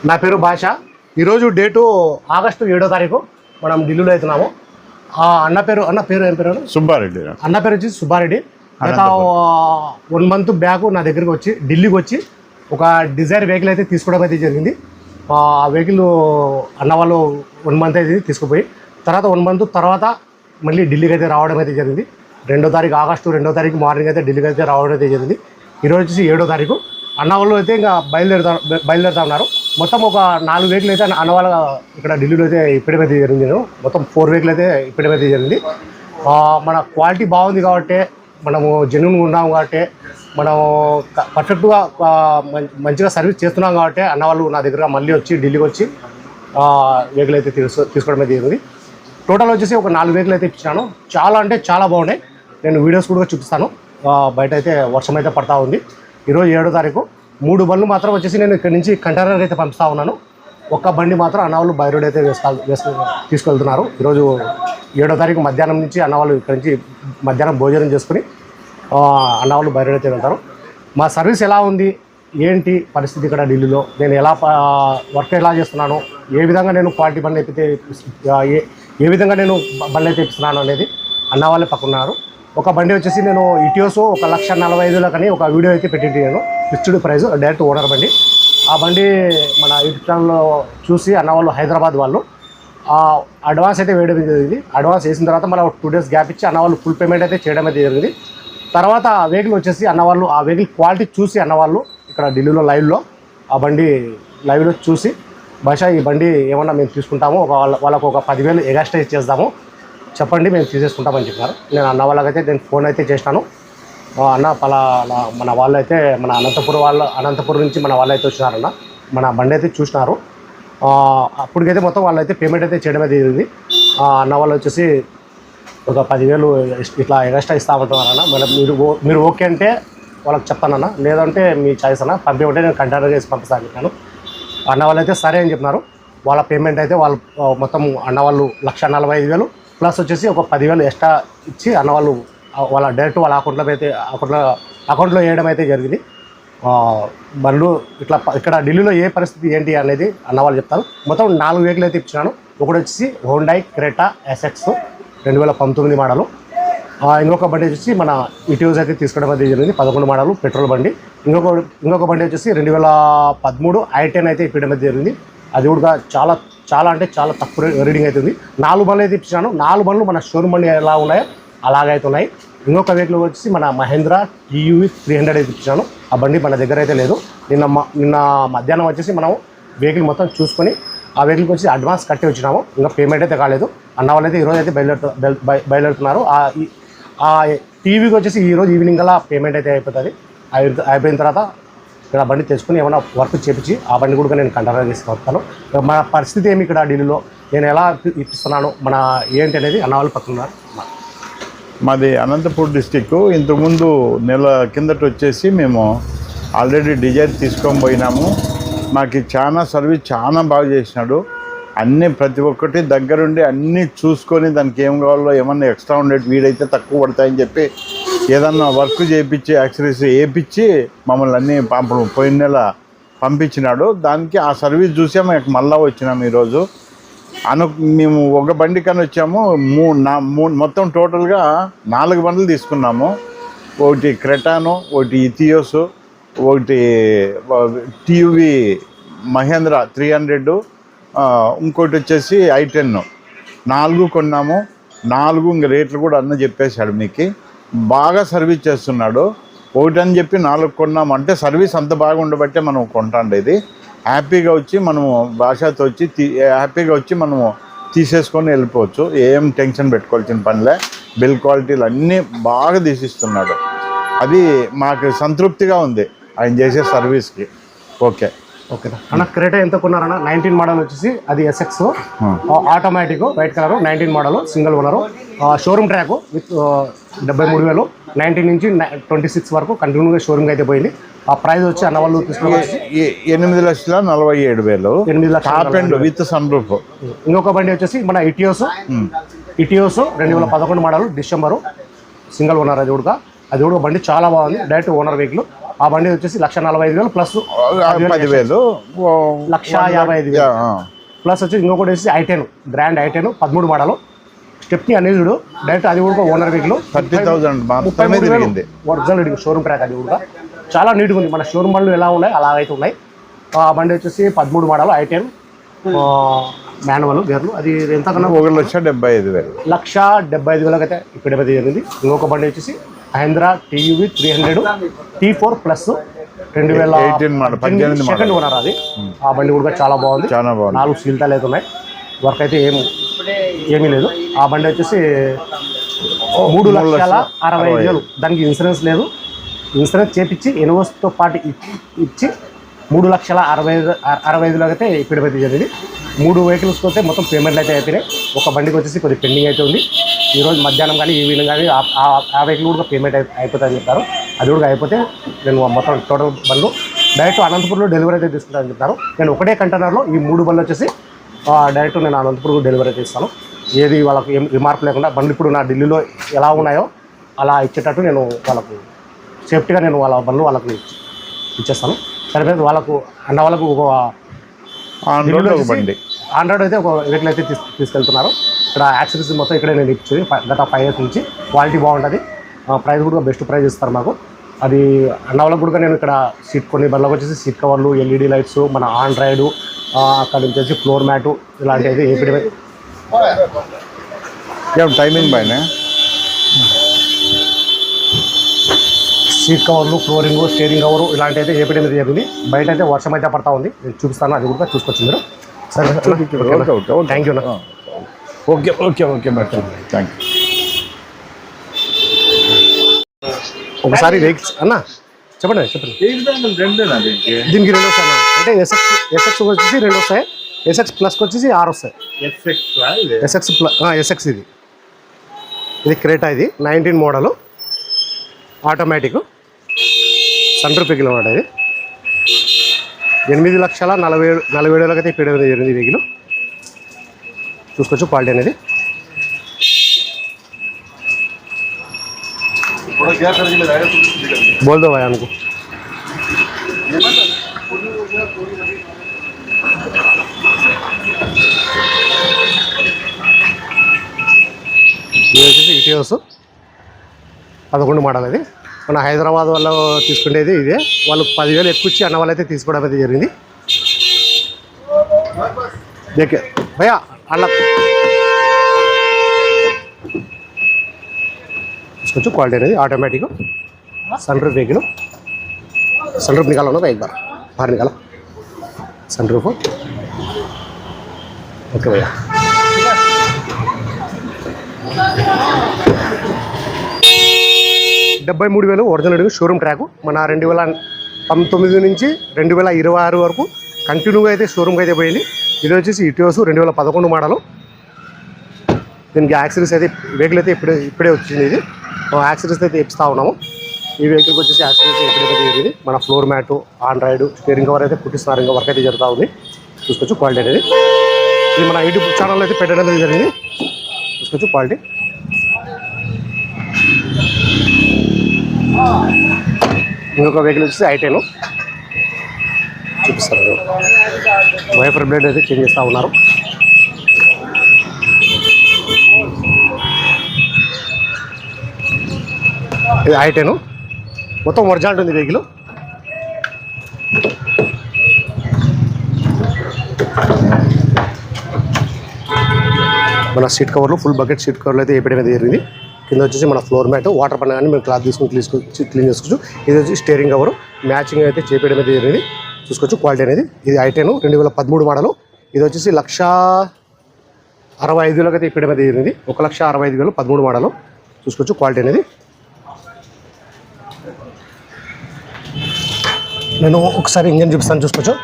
నా పేరు భాష. ఈరోజు డేటు ఆగస్టు 7వ తారీఖు మనం ఢిల్లీలో అవుతున్నాము. అన్న పేరు ఏం పేరు? సుబ్బారెడ్డి. అన్న పేరు వచ్చి సుబ్బారెడ్డి. గత 1 మంత్ బ్యాక్ నా దగ్గరికి వచ్చి ఢిల్లీకి వచ్చి ఒక డిజైర్ వెహికల్ అయితే తీసుకోవడం అయితే జరిగింది. ఆ వెహికల్ అన్న వాళ్ళు 1 మంత్ అయితే తీసుకుపోయి తర్వాత 1 మంత్ తర్వాత మళ్ళీ ఢిల్లీకి అయితే రావడం అయితే జరిగింది. ఆగస్టు 2వ తారీఖు మార్నింగ్ అయితే ఢిల్లీకి అయితే రావడం అయితే జరిగింది. ఈరోజు వచ్చేసి 7వ తారీఖు. అన్న వాళ్ళు అయితే ఇంకా బయలుదేరుతా ఉన్నారు. మొత్తం ఒక 4 వెహికల్ అయితే అన్న వాళ్ళ ఇక్కడ ఢిల్లీలో అయితే ఇప్పటికైతే జరిగింది. మొత్తం 4 వెహికల్ అయితే ఇప్పటికైతే జరిగింది. మన క్వాలిటీ బాగుంది కాబట్టి, మనము జెన్యూన్గా ఉన్నాము కాబట్టి, మనం పర్ఫెక్ట్గా మంచిగా సర్వీస్ చేస్తున్నాం కాబట్టి అన్న వాళ్ళు నా దగ్గర మళ్ళీ వచ్చి ఢిల్లీకి వచ్చి వెహికల్ అయితే తీసుకోవడం అయితే జరిగింది. టోటల్ వచ్చేసి ఒక 4 వెహికల్ అయితే ఇచ్చినాను. చాలా అంటే చాలా బాగున్నాయి. నేను వీడియోస్ కూడా చూపిస్తాను. బయట అయితే వర్షం అయితే పడతా ఉంది. ఈరోజు 7వ తారీఖు. 3 బండ్లు మాత్రం వచ్చేసి నేను ఇక్కడ నుంచి కంటైనర్ అయితే పంపిస్తూ ఉన్నాను. ఒక్క బండి మాత్రం అన్న వాళ్ళు బై రోడ్ అయితే తీసుకెళ్తున్నారు. ఈరోజు 7వ తారీఖు మధ్యాహ్నం నుంచి అన్న వాళ్ళు ఇక్కడ నుంచి మధ్యాహ్నం భోజనం చేసుకుని అన్న వాళ్ళు బై రోడ్ అయితే వెళ్తారు. మా సర్వీస్ ఎలా ఉంది, ఏంటి పరిస్థితి ఇక్కడ ఢిల్లీలో, నేను ఎలా వర్క్ ఎలా చేస్తున్నాను, ఏ విధంగా నేను క్వాలిటీ బండి అయితే ఏ విధంగా నేను బండి అయితే ఇస్తున్నాను అనేది అన్న వాళ్ళే పక్కన్నారు. ఒక బండి వచ్చేసి నేను ఇటియోసో 1,45,000 ఒక వీడియో అయితే పెట్టింది. నేను ఫిక్స్డ్ ప్రైస్, డైరెక్ట్ ఓనర్ బండి. ఆ బండి మన యూట్యూబ్ ఛానల్లో చూసి అన్న వాళ్ళు హైదరాబాద్ వాళ్ళు అడ్వాన్స్ అయితే వేయడం జరిగింది. అడ్వాన్స్ వేసిన తర్వాత మళ్ళీ 2 days గ్యాప్ ఇచ్చి అన్న వాళ్ళు ఫుల్ పేమెంట్ అయితే చేయడం అయితే జరిగింది. తర్వాత ఆ వెహికల్ వచ్చేసి అన్న వాళ్ళు ఆ వెహికల్ క్వాలిటీ చూసి అన్న వాళ్ళు ఇక్కడ ఢిల్లీలో లైవ్లో ఆ బండి లైవ్లో చూసి భాష ఈ బండి ఏమన్నా మేము తీసుకుంటాము, వాళ్ళకు ఒక 10,000 ఎగస్ట్రా ఇచ్చేద్దాము, చెప్పండి మేము తీసేసుకుంటామని చెప్పారు. నేను అన్న వాళ్ళకైతే నేను ఫోన్ అయితే చేసినాను. అన్న పలానా మన వాళ్ళు అయితే మన అనంతపురం నుంచి మన వాళ్ళు అయితే వచ్చినారన్న, మన బండి అయితే చూసినారు. అప్పటికైతే మొత్తం వాళ్ళు అయితే పేమెంట్ అయితే చేయడం అయితే జరిగింది. అన్న వాళ్ళు వచ్చేసి ఒక 10,000 ఇట్లా ఎగస్ట్రా ఇస్తామంటున్నారన్న. మీరు ఓకే అంటే వాళ్ళకి చెప్తానన్న, లేదంటే మీ చాయిస్ అన్న, పంపించే నేను కంటైనర్ చేసి పంపిస్తాను చెప్పాను. అన్న వాళ్ళు అయితే సరే అని చెప్పినారు. వాళ్ళ పేమెంట్ అయితే వాళ్ళు మొత్తం అన్న వాళ్ళు 1,45,000 ప్లస్ వచ్చేసి ఒక 10,000 ఎక్స్ట్రా ఇచ్చి అన్న వాళ్ళు వాళ్ళ డైరెక్ట్ వాళ్ళ అకౌంట్లో వేయడం అయితే జరిగింది. బండ్లు ఇక్కడ ఢిల్లీలో ఏ పరిస్థితి ఏంటి అనేది అన్న వాళ్ళు చెప్తారు. మొత్తం 4 వెహికల్ అయితే ఇచ్చినాను. ఒకటి వచ్చేసి హోండాయ్ క్రెటా SX 2019 మోడలు. ఇంకొక బండి వచ్చేసి మన ఇటియోస్ అయితే తీసుకోవడం అయితే జరిగింది, 11 మోడలు పెట్రోల్ బండి. ఇంకొక బండి వచ్చేసి 2013 i10 అయితే ఇప్పడం అయితే జరిగింది. అది కూడా చాలా అంటే చాలా తక్కువ రీడింగ్ అవుతుంది. 4 బండ్లు అయితే ఇచ్చినాను. 4 బండ్లు మన షోరూమ్ బండి ఎలా ఉన్నాయో అలాగైతే ఉన్నాయి. ఇంకొక వెహికల్ వచ్చి మన మహేంద్ర TUV 300 అయితే ఇచ్చినాను. ఆ బండి మన దగ్గర అయితే లేదు. నిన్న మధ్యాహ్నం వచ్చేసి మనం వెహికల్ మొత్తం చూసుకొని ఆ వెహికల్కి వచ్చి అడ్వాన్స్ కట్టి వచ్చినాము. ఇంకా పేమెంట్ అయితే కాలేదు. అన్న వాళ్ళు అయితే ఈరోజు అయితే బయలుదేరుతున్నారు. ఆ టీవీకి వచ్చేసి ఈరోజు ఈవినింగ్ కల్లా పేమెంట్ అయితే అయిపోయిన తర్వాత ఇక్కడ బండి తెచ్చుకుని ఏమైనా వర్క్ చేపించి ఆ బండి కూడా నేను కంటైనర్ తీసుకొస్తాను. మన పరిస్థితి ఏమి ఇక్కడ ఢిల్లీలో నేను ఎలా ఇప్పిస్తున్నాను మన ఏంటి అనేది అన్న వాళ్ళు పక్కనున్నారు. మాది అనంతపూర్ డిస్టిక్. ఇంతకుముందు నెల కిందట వచ్చేసి మేము ఆల్రెడీ డిజైర్ తీసుకొని పోయినాము. మాకు సర్వీస్ చాలా బాగా చేసినాడు. అన్నీ ప్రతి ఒక్కటి దగ్గరుండి అన్నీ చూసుకొని దానికి ఏం కావాలో ఏమన్నా ఎక్స్ట్రా ఉండేది వీడైతే తక్కువ పడతాయని చెప్పి ఏదన్నా వర్క్ చేయించి యాక్సరీస్ వేయించి మమ్మల్ని అన్నీ పోయిన నెల పంపించినాడు. దానికి ఆ సర్వీస్ చూసే మాకు మళ్ళా వచ్చినాము. ఈరోజు మేము ఒక బండి కన్నా వచ్చాము. మొత్తం టోటల్గా 4 బండ్లు తీసుకున్నాము. ఒకటి క్రెటాను, ఒకటి ఇథియోసు, ఒకటి TUV మహేంద్ర 300, ఇంకోటి వచ్చేసి i10. 4 కొన్నాము. 4 ఇంక రేట్లు కూడా అన్న చెప్పేశాడు. మీకు బాగా సర్వీస్ చేస్తున్నాడు. ఒకటి అని చెప్పి 4 కొన్నాము అంటే సర్వీస్ అంత బాగా ఉండబట్టే మనం కొంటాండేది. హ్యాపీగా వచ్చి మనము భాషతో వచ్చి హ్యాపీగా వచ్చి మనము తీసేసుకొని వెళ్ళిపోవచ్చు. ఏం టెన్షన్ పెట్టుకోవాల్సిన పనిలే. బిల్ క్వాలిటీలు అన్నీ బాగా తీసిస్తున్నాడు. అది మాకు సంతృప్తిగా ఉంది ఆయన చేసే సర్వీస్కి. ఓకేనా అన్న? క్రెటా ఎంత కొన్నారన్న? 19 మోడల్ వచ్చేసి అది SX automatic white colour 19 model single owner, showroom track with 73,000. 19 నుంచి 26 వరకు కంటిన్యూగా షోరూమ్కి అయితే పోయింది. ఆ ప్రైస్ వచ్చి అన్న వాళ్ళు తీసుకుని 8,47,000 top end with sun roof. ఇంకొక బండి వచ్చేసి మన Etios 2011 model December single owner. అది కూడా బండి చాలా బాగుంది. Direct owner vehicle. ఆ బండి వచ్చేసి 1,45,000 ప్లస్ 10,000 1,55,000 ప్లస్ వచ్చి ఇంకొకటి వచ్చేసి I10 grand I10 13 model stepney అనేది చూడు డైరెక్ట్ అది కూడా ఓనర్ వెహికల్ 30,000 మాత్రమే తిరిగింది. ఒరిజినల్ షోరూమ్ ట్రాక్ అది కూడా చాలా నీట్గా ఉంది. మన షోరూమ్ బండ్లు ఎలా ఉన్నాయి అలా అయితే ఉన్నాయి. ఆ బండి వచ్చేసి 13 మోడల్ I10 మాన్యువల్ గేర్లు. అది ఎంతకన్నా 1,75,000 1,75,000 అయితే ఇక్కడ జరిగింది. ఇంకొక బండి వచ్చేసి Mahindra TUV 300 T4 plus 2018 second owner అది. ఆ బండి కూడా చాలా బాగుంది. 4 సీల్తాలు అయితే ఉన్నాయి. వర్క్ అయితే ఏమీ లేదు. ఆ బండి వచ్చేసి 3,60,000. దానికి ఇన్సూరెన్స్ లేదు. ఇన్సూరెన్స్ చేపించి ఎన్ఓస్తో పాటు ఇచ్చి 3,65,000 అయితే ఇప్పుడు జరిగింది. 3 వెహికల్స్కి వస్తే మొత్తం పేమెంట్లు అయితే అయిపోయినాయి. ఒక బండికి వచ్చేసి కొద్దిగా పెండింగ్ అయితే ఉంది. ఈరోజు మధ్యాహ్నం కానీ ఈవినింగ్ కానీ ఆ వెహికల్ కూడా పేమెంట్ అయిపోతుందని చెప్పారు. అది కూడా అయిపోతే నేను మొత్తం టోటల్ బండ్లు డైరెక్ట్ అనంతపురంలో డెలివరీ అయితే తీసుకుంటానని చెప్తారు. నేను ఒకటే కంటైనర్లో ఈ 3 బండ్లు వచ్చేసి డైరెక్ట్ నేను అనంతపురం డెలివరీ అయితే ఇస్తాను. ఏది వాళ్ళకి ఏం రిమార్క్ లేకుండా బండ్లు ఇప్పుడు నా ఢిల్లీలో ఎలా ఉన్నాయో అలా ఇచ్చేటట్టు నేను వాళ్ళకు సేఫ్టీగా నేను వాళ్ళ బండ్లు వాళ్ళకి ఇచ్చేస్తాను. సరిపోయింది. వాళ్ళకు అన్న వాళ్ళకు ఒక బండి ఆండ్రాయిడ్ అయితే ఒక వెహికల్ అయితే తీసుకెళ్తున్నారు. ఇక్కడ యాక్సెసరీస్ మొత్తం ఇక్కడే నేను ఇచ్చేది గత 5 years నుంచి. క్వాలిటీ బాగుంటుంది. ప్రైస్ కూడా బెస్ట్ ప్రైస్ ఇస్తారు మాకు. అది అన్న వాళ్ళకు కూడా నేను ఇక్కడ కొన్ని బండ్లకు వచ్చేసి సీట్ కవర్లు, LED లైట్స్, మన ఆండ్రాయిడ్, అక్కడ నుంచి వచ్చి ఫ్లోర్ మ్యాటు ఇలాంటి అయితే టైమింగ్ పైన సీట్ కవర్లు, ఫ్లోరింగ్, స్టీరింగ్ కవరు ఇలాంటి అయితే ఏపీడీ మీద జరిగింది. బయట అయితే వర్షం అయితే పడతా ఉంది. నేను చూపిస్తాను. అది కూడా చూసుకొచ్చి మీరు. సరే thank you. Okay madam, thank you. ఒకసారి వెహికల్స్ అన్న చెప్పండి. దీనికి 2 వస్తాయి అన్న. అంటే ఎస్ఎక్స్ వచ్చేసి 2 వస్తాయి. ఎస్ఎక్స్ ప్లస్కి వచ్చేసి 6 వస్తాయి. ఎస్ఎక్స్ ఇది క్రేటా. ఇది 19 model automatic sun roof vehicle అన్నమాట. ఇది 8,47,000 అయితే ఇప్పుడు జరిగింది వెహికల్. చూసుకోవచ్చు క్వాలిటీ అనేది. बोल दो भाई हमको. ఇది వచ్చేసి ఇటియోస్ 11 మోడల్. అది మన హైదరాబాద్ వాళ్ళు తీసుకునేది ఇదే. వాళ్ళు 10,000 ఎక్కువ ఇచ్చి అన్న వాళ్ళు అయితే తీసుకోవడం అయితే జరిగింది. దేకే భయ్యా అలా చూసుకోవచ్చు క్వాలిటీ అనేది. Automatic sunroof vehicle. सनरूफ निकालो ना भाई, एक बार बाहर निकालो सनरूफ. ओके भैया. $73,000 ఒరిజినల్ షోరూమ్ ట్రాక్. మన 2019 నుంచి 2026 వరకు కంటిన్యూగా అయితే షోరూమ్కి అయితే పోయింది. ఇది వచ్చేసి ఇటియోస్ 2011 మోడల్. దీనికి యాక్సరీస్ అయితే వెహికల్ అయితే ఇప్పుడే వచ్చింది. ఇది యాక్సరీస్ అయితే ఇప్పిస్తూ ఉన్నాము. ఈ వెహికల్కి వచ్చేసి యాక్సరీస్ ఇప్పుడైతే జరిగింది. మన floor mat, Android, steering cover అయితే పుట్టిస్తున్నారు. ఇంకా వర్క్ అయితే జరుగుతూ ఉంది. చూసుకోవచ్చు క్వాలిటీ అనేది. ఇది మన యూట్యూబ్ ఛానల్లో అయితే పెట్టడం అనేది జరిగింది. చూసుకోవచ్చు క్వాలిటీ. ఇంకొక వెహికల్ వచ్చేసి I10 చూపిస్తారు. వైఫర్ బ్లేడ్ అయితే చేంజ్ చేస్తూ ఉన్నారు. ఇది I10 మొత్తం ఒరిజినల్ ఉంది వెహికల్. మన సీట్ కవర్లు ఫుల్ బకెట్ సీట్ కవర్లు అయితే వేయడం జరిగింది. కింద వచ్చేసి మన ఫ్లోర్ మ్యాట్, వాటర్ పడిన కానీ మేము క్లాత్ తీసుకుని క్లీన్ చేసుకోవచ్చు. ఇది వచ్చి స్టీరింగ్ కవర్ మ్యాచింగ్ అయితే చేయడం అయితే జరిగింది. చూసుకోవచ్చు క్వాలిటీ అనేది. ఇది I10 2013 మోడల్. ఇది వచ్చేసి 1,65,000 అయితే ఇప్పటి మీద జరిగింది. 1,65,000 13 మోడల్. చూసుకోవచ్చు క్వాలిటీ అనేది. నేను ఒకసారి ఇంజన్ చూపిస్తాను, చూసుకోవచ్చు.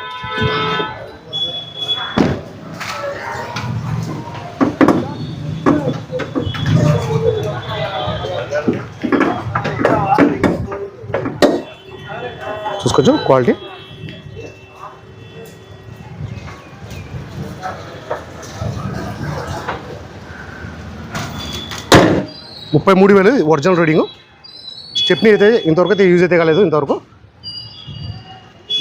చూసుకోవచ్చు క్వాలిటీ. $33,000 original reading. స్టెప్నీ అయితే ఇంతవరకు అయితే యూజ్ అయితే కాలేదు ఇంతవరకు.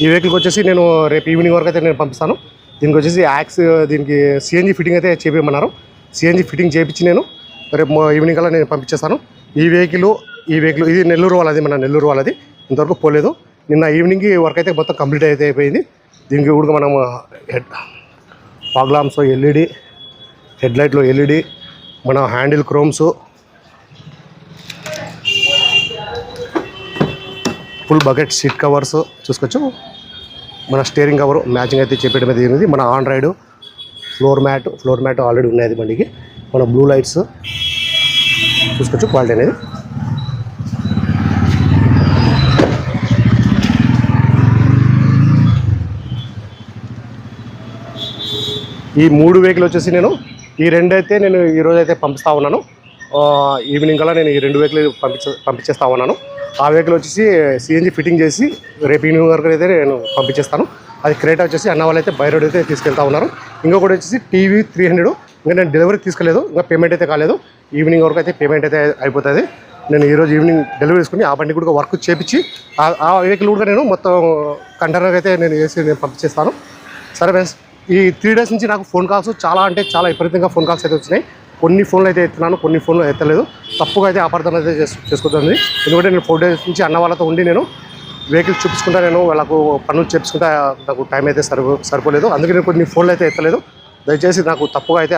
ఈ వెహికల్కి వచ్చేసి నేను రేపు ఈవినింగ్ వరకు అయితే నేను పంపిస్తాను. దీనికి వచ్చేసి దీనికి సిఎన్జి ఫిట్టింగ్ అయితే చేపించమన్నారు. సిఎన్జి ఫిట్టింగ్ చేయించి నేను రేపు ఈవినింగ్ కల్లా నేను పంపించేస్తాను. ఈ వెహికల్ ఇది నెల్లూరు వాళ్ళది, మన నెల్లూరు వాళ్ళది. ఇంతవరకు పోలేదు. నిన్న ఈవినింగ్ వర్క్ అయితే మొత్తం కంప్లీట్ అయితే అయిపోయింది. దీనికి కూడా మనం ఫాగ్ లాంప్స్ ఎల్ఈడి, హెడ్లైట్లో ఎల్ఈడి, మన handle chromes, full bucket seat covers చూసుకోవచ్చు. మన స్టీరింగ్ కవర్ మ్యాచింగ్ అయితే చెప్పేయడం అయితే జరిగింది. మన ఆండ్రాయిడ్ ఫ్లోర్ మ్యాట్ ఆల్రెడీ ఉన్నది బండికి. మన బ్లూ లైట్స్ చూసుకోవచ్చు క్వాలిటీ అనేది. ఈ 3 వెహికల్ వచ్చేసి ఈ 2 అయితే నేను ఈరోజు అయితే పంపిస్తూ ఉన్నాను. ఈవినింగ్ కల్లా నేను ఈ 2 వెహికల్ పంపించేస్తా ఉన్నాను. ఆ వెహికల్ వచ్చేసి సిఎన్జి ఫిట్టింగ్ చేసి రేపు ఈవినింగ్ వరకు అయితే నేను పంపించేస్తాను. అది క్రేటా వచ్చేసి అన్న వాళ్ళు అయితే బై రోడ్ అయితే తీసుకెళ్తా ఉన్నారు. ఇంకొకటి వచ్చేసి టీవీ 300 ఇంకా నేను డెలివరీ తీసుకోలేదు, ఇంకా పేమెంట్ అయితే కాలేదు. ఈవినింగ్ వరకు అయితే పేమెంట్ అయితే అయిపోతుంది. నేను ఈరోజు ఈవినింగ్ డెలివరీ తీసుకుని ఆ బండి కూడా వర్క్ చేపించి ఆ వెహికల్ కూడా నేను మొత్తం కంటైనర్ అయితే నేను వేసి నేను పంపించేస్తాను. సరే ఫ్రెండ్స్, ఈ 3 డేస్ నుంచి నాకు ఫోన్ కాల్స్ చాలా విపరీతంగా ఫోన్ కాల్స్ అయితే వచ్చినాయి. కొన్ని ఫోన్లు అయితే ఎత్తున్నాను, కొన్ని ఫోన్లు ఎత్తలేదు. తప్పుగా అయితే అపార్థం అయితే చేసుకోవద్దండి. ఎందుకంటే నేను 4 డేస్ నుంచి అన్న వాళ్ళతో ఉండి నేను వెహికల్ చూపించుకుంటా, నేను వాళ్ళకు పనులు చేపించుకుంటా, నాకు టైం అయితే సరిపోలేదు. అందుకే నేను కొన్ని ఫోన్లు అయితే ఎత్తలేదు. దయచేసి నాకు తప్పుగా అయితే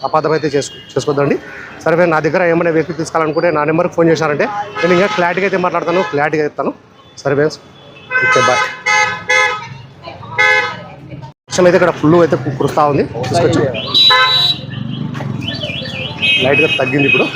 అపార్థం అయితే చేసుకోవద్దండి. సరే, నా దగ్గర ఏమైనా వెహికల్ తీసుకోవాలనుకుంటే నా నెంబర్కి ఫోన్ చేశారంటే నేను ఇంకా క్లారిటీగా అయితే మాట్లాడతాను, క్లారిటీగా ఇస్తాను. సరే ఫ్రెండ్స్, ఓకే బాయ్. వర్షం అయితే ఇక్కడ ఫుల్ అయితే కురుస్తూ ఉంది చూసుకోవచ్చు. లైట్గా తగ్గింది ఇప్పుడు.